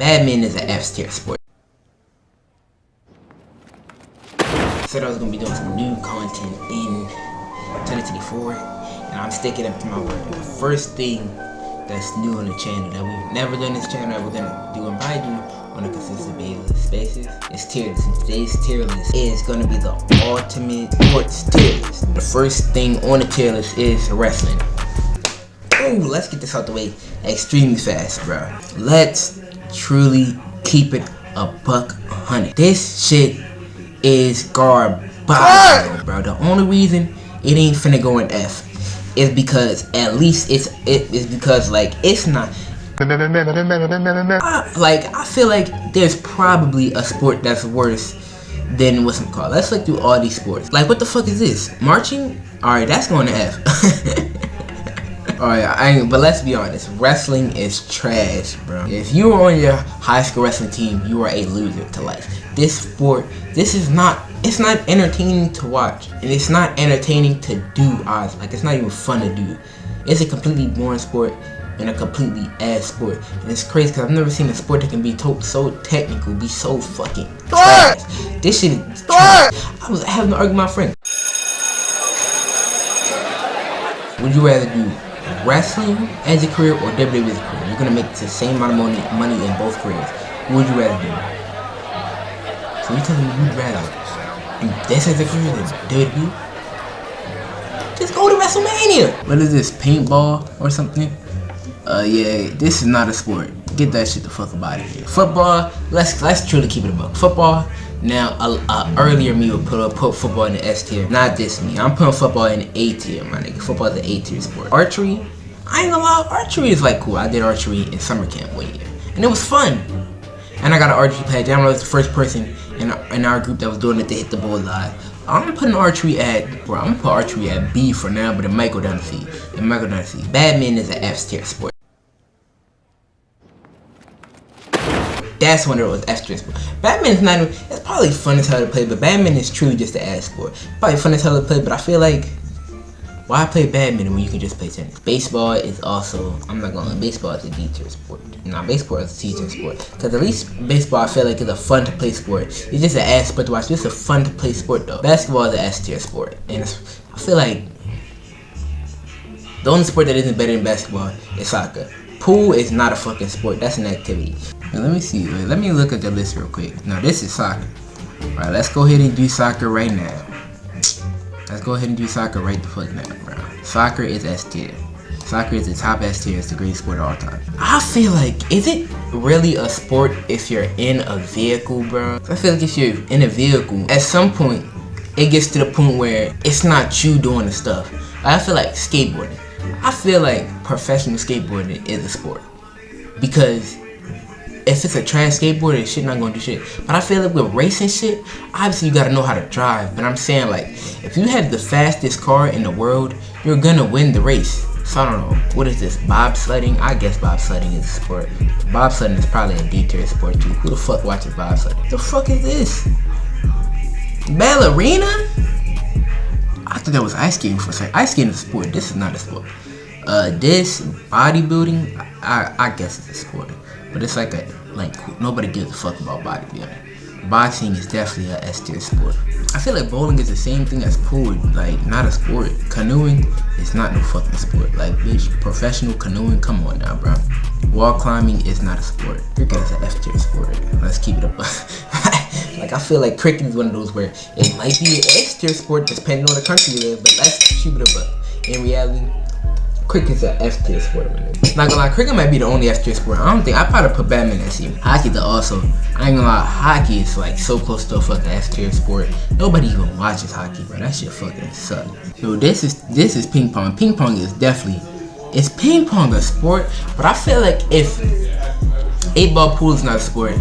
Badminton is an F tier sport. I said I was gonna be doing some new content in 2024, and I'm sticking up to my word. The first thing that's new on the channel that we've never done this channel that we're gonna do and probably do on a consistent basis is tier list. And today's tier list is gonna be the ultimate sports tier list. The first thing on the tier list is wrestling. Oh, let's get this out the way extremely fast, bro. Let's truly keep it a $100. This shit is garbage, bro. The only reason it ain't finna go in F is because at least it's because like it's not like I feel like there's probably a sport that's worse than what's it called. Let's look through all these sports. Like what the fuck is this? Marching? Alright, that's going to F. Alright, but let's be honest, wrestling is trash, bro. If you were on your high school wrestling team, you are a loser to life. This sport, it's not entertaining to watch, and it's not entertaining to do odds. Like, it's not even fun to do. It's a completely boring sport and a completely ass sport, and it's crazy because I've never seen a sport that can be so technical, be so fucking trash. This shit is trash. I was having an argument with my friend. Would you rather do wrestling as a career or WWE as a career? You're gonna make the same amount of money in both careers. What would you rather do? So you're telling me you'd rather do this as a career than WWE? Just go to WrestleMania! What is this, paintball or something? Yeah, this is not a sport. Get that shit the fuck up out of here. Football, let's truly keep it a buck. Football, now earlier me would put football in the S tier. Not this me. I'm putting football in the A tier, my nigga. Football is an A tier sport. Archery, I ain't gonna lie, archery is like cool. I did archery in summer camp 1 year, and it was fun. And I got an archery patch. I was the first person in our group that was doing it to hit the bullseye. I'm putting archery at, bro, I'm gonna put archery at B for now, but it might go down to C. Badminton is an F tier sport. That's when it was F tier sport. Badminton's not even, it's probably fun as hell to play, but badminton is truly just an ass sport. Probably fun as hell to play, but I feel like, why play badminton when you can just play tennis? Baseball is also, I'm not gonna lie, baseball is a D tier sport. Nah, baseball is a C tier sport. Cause at least baseball I feel like is a fun to play sport. It's just an ass sport to watch. It's a fun to play sport though. Basketball is an S tier sport. And I feel like the only sport that isn't better than basketball is soccer. Pool is not a fucking sport, that's an activity. Now, let me see, let me look at the list real quick. Now this is soccer. Alright, let's go ahead and do soccer right now. Let's go ahead and do soccer right the fuck now, bro. Soccer is S tier. Soccer is the top S tier. It's the greatest sport of all time. I feel like, is it really a sport if you're in a vehicle, bro? I feel like if you're in a vehicle, at some point, it gets to the point where it's not you doing the stuff. I feel like skateboarding. I feel like professional skateboarding is a sport. Because if it's a trash skateboarder, shit not gonna do shit. But I feel like with racing shit, obviously you gotta know how to drive. But I'm saying, like, if you have the fastest car in the world, you're gonna win the race. So I don't know, what is this, bobsledding? I guess bobsledding is a sport. Bobsledding is probably a D tier sport too. Who the fuck watches bobsledding? The fuck is this? Ballerina? I thought that was ice skating for a second. Ice skating is a sport, this is not a sport. This, bodybuilding, I guess it's a sport. But it's like nobody gives a fuck about bodybuilding. Boxing is definitely a S tier sport. I feel like bowling is the same thing as pool, like not a sport. Canoeing is not no fucking sport. Like, bitch, professional canoeing, come on now, bro. Wall climbing is not a sport. Cricket is an F tier sport. Let's keep it up. Like, I feel like cricket is one of those where it might be an S tier sport depending on the country you live, but let's keep it up. In reality, cricket's an F tier sport, man. Not gonna lie, cricket might be the only F tier sport. I probably put badminton at C. Hockey though also. I ain't gonna lie, hockey is like so close to a fucking F tier sport. Nobody even watches hockey, bro. That shit fucking sucks. So this is ping pong. Ping pong is definitely, is ping pong a sport? But I feel like if 8-ball pool is not a sport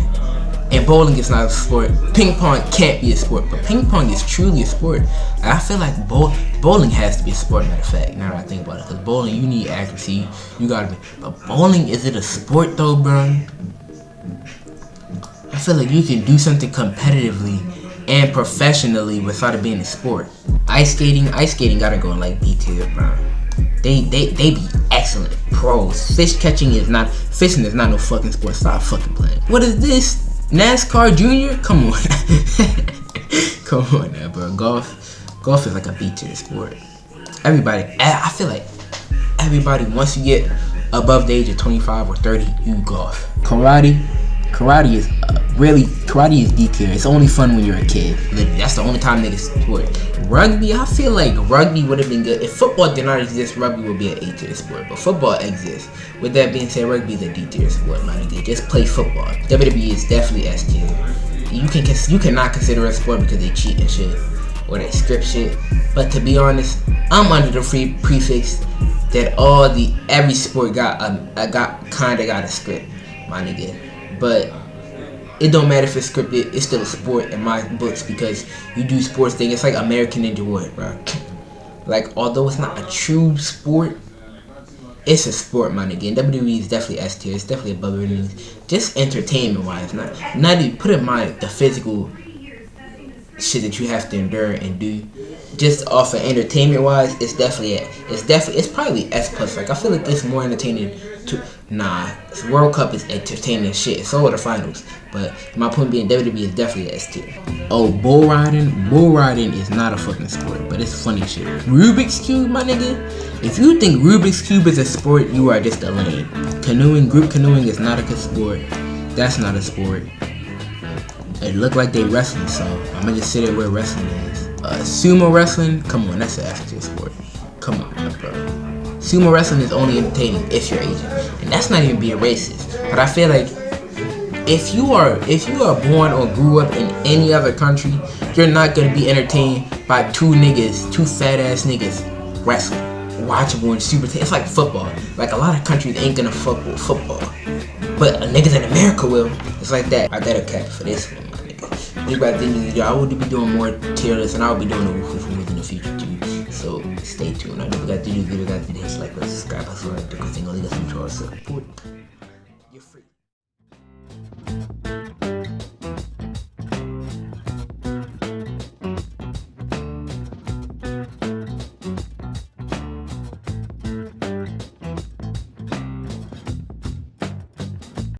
and bowling is not a sport, ping pong can't be a sport. But ping pong is truly a sport. And I feel like bowling has to be a sport, matter of fact, now that I think about it. Because bowling, you need accuracy, you gotta be. But bowling, is it a sport though, bro? I feel like you can do something competitively and professionally without it being a sport. Ice skating gotta go in like B tier, bro. They be excellent. pros. Fishing is not no fucking sport. Stop fucking playing. What is this? NASCAR Junior? Come on. Come on now, bro. Golf is like a B tier sport. I feel like everybody, once you get above the age of 25 or 30, you golf. Karate is karate is D tier. It's only fun when you're a kid. That's the only time niggas sport. Rugby, I feel like rugby would have been good. If football did not exist, rugby would be an A tier sport. But football exists. With that being said, rugby is a D tier sport, my nigga. Just play football. WWE is definitely S tier. You cannot consider it a sport because they cheat and shit, or they script shit. But to be honest, I'm under the free prefix that every sport got a script, my nigga. But it don't matter if it's scripted, it's still a sport in my books because you do sports thing. It's like American Ninja Warrior, bro. Like, although it's not a true sport, it's a sport, my nigga. And WWE is definitely S tier. It's definitely above everything. Just entertainment wise, not even put in mind the physical shit that you have to endure and do. Just off of entertainment wise, it's probably S plus. Like, I feel like it's more entertaining World Cup is entertaining shit. So are the finals. But my point being, WWE is definitely S tier. Oh, bull riding is not a fucking sport, but it's funny shit. Rubik's Cube, my nigga. If you think Rubik's Cube is a sport, you are just a lame. Group canoeing is not a good sport. That's not a sport. It look like they wrestling, so I'm gonna just sit there where wrestling is. Sumo wrestling, come on, that's an S tier sport. Come on, bro. Sumo wrestling is only entertaining if you're Asian, and that's not even being racist. But I feel like if you are born or grew up in any other country, you're not gonna be entertained by two fat ass niggas wrestling, watchable and super. It's like football. Like, a lot of countries ain't gonna fuck with football, but niggas in America will. It's like that. I gotta cap for this one, my nigga. Maybe at the end of the video, I will be doing more tier lists, and I'll be doing the Wolf in the future too. So stay tuned. I know we got to do this video, guys. Hit like, subscribe, I saw that thing. Only got some support. You're free.